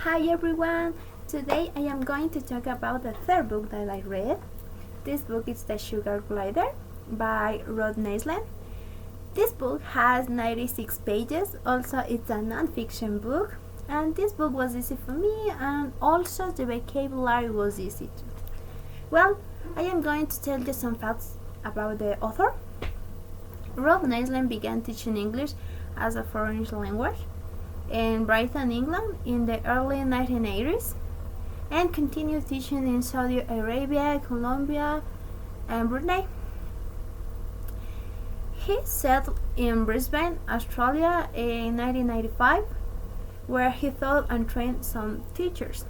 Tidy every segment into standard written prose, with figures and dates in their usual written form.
Hi everyone! Today I am going to talk about the third book that I read. This book is The Sugar Glider by Rod Neisland. This book has 96 pages, also it's a non-fiction book, and this book was easy for me and also the vocabulary was easy too. Well, I am going to tell you some facts about the author. Rod Neisland began teaching English as a foreign language in Brighton, England in the early 1980s and continued teaching in Saudi Arabia, Colombia, and Brunei. He settled in Brisbane, Australia in 1995, where he taught and trained some teachers.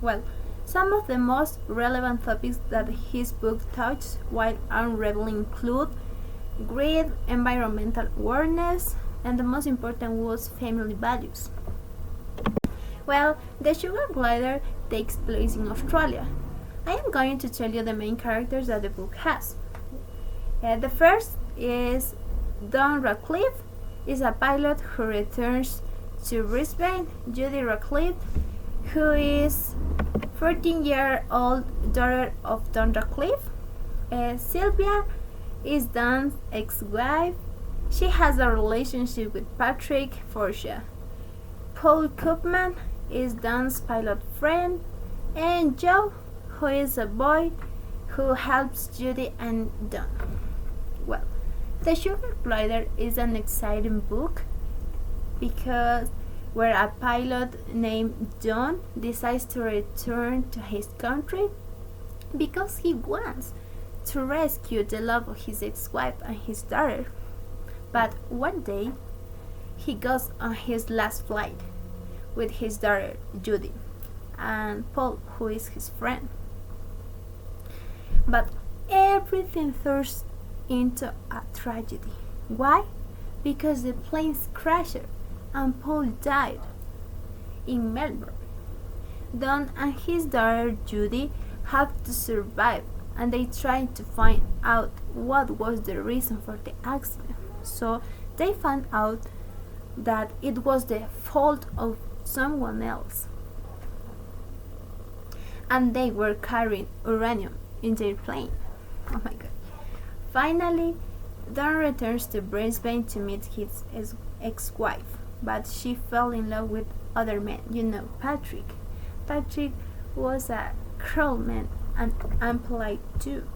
Well, some of the most relevant topics that his book touches while unraveling include greed, environmental awareness, and the most important was family values. Well, The Sugar Glider takes place in Australia. I am going to tell you the main characters that the book has. The first is Don Radcliffe, is a pilot who returns to Brisbane. Judy Radcliffe, who is 14-year-old daughter of Don Radcliffe. Sylvia is Don's ex-wife. She has a relationship with Patrick Forcia. Paul Koopman is Don's pilot friend, and Joe, who is a boy who helps Judy and Don. Well, The Sugar Glider is an exciting book because where a pilot named Don decides to return to his country because he wants to rescue the love of his ex-wife and his daughter. But one day, he goes on his last flight with his daughter Judy and Paul, who is his friend. But everything turns into a tragedy. Why? Because the plane crashed and Paul died in Melbourne. Don and his daughter Judy have to survive, and they try to find out what was the reason for the accident. So they found out that it was the fault of someone else, and they were carrying uranium in their plane. Oh my god. Finally, Don returns to Brisbane to meet his ex-wife, but she fell in love with other men. Patrick. Patrick was a cruel man and unpolite too.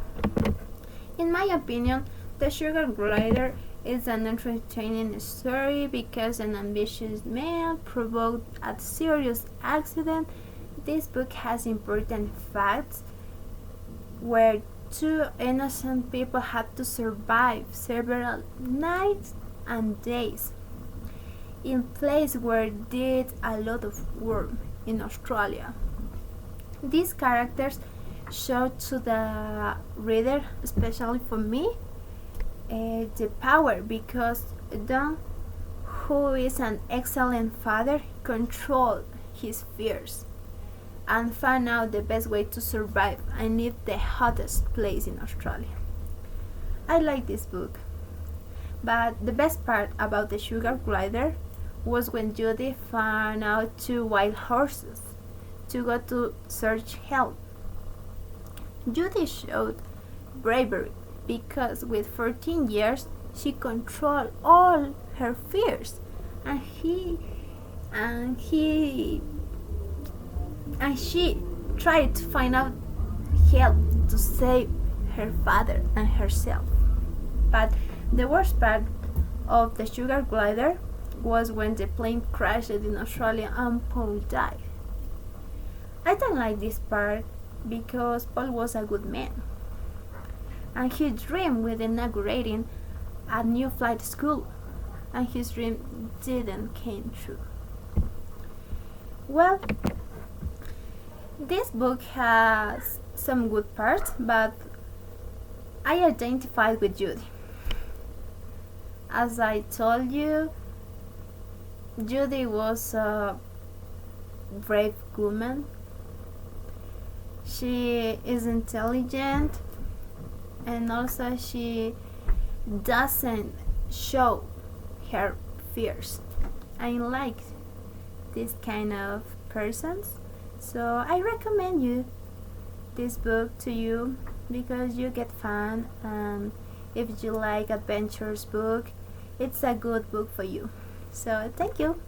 In my opinion, The Sugar Glider is an entertaining story because an ambitious man provoked a serious accident. This book has important facts where two innocent people had to survive several nights and days in place where did a lot of work in Australia. These characters show to the reader, especially for me, the power because Don, who is an excellent father, controlled his fears and found out the best way to survive and live the hottest place in Australia. I like this book, but the best part about The Sugar Glider was when Judy found out two wild horses to go to search help. Judy showed bravery because with 14 years she controlled all her fears, and she tried to find out help to save her father and herself. But the worst part of The Sugar Glider was when the plane crashed in Australia and Paul died. I don't like this part because Paul was a good man and he dreamed with inaugurating a new flight school, and his dream didn't came true. Well, this book has some good parts, but I identified with Judy. As I told you, Judy was a brave woman. She is intelligent, and also she doesn't show her fears. I like this kind of persons. So I recommend you this book to you because you get fun, and if you like adventures book, it's a good book for you. So thank you.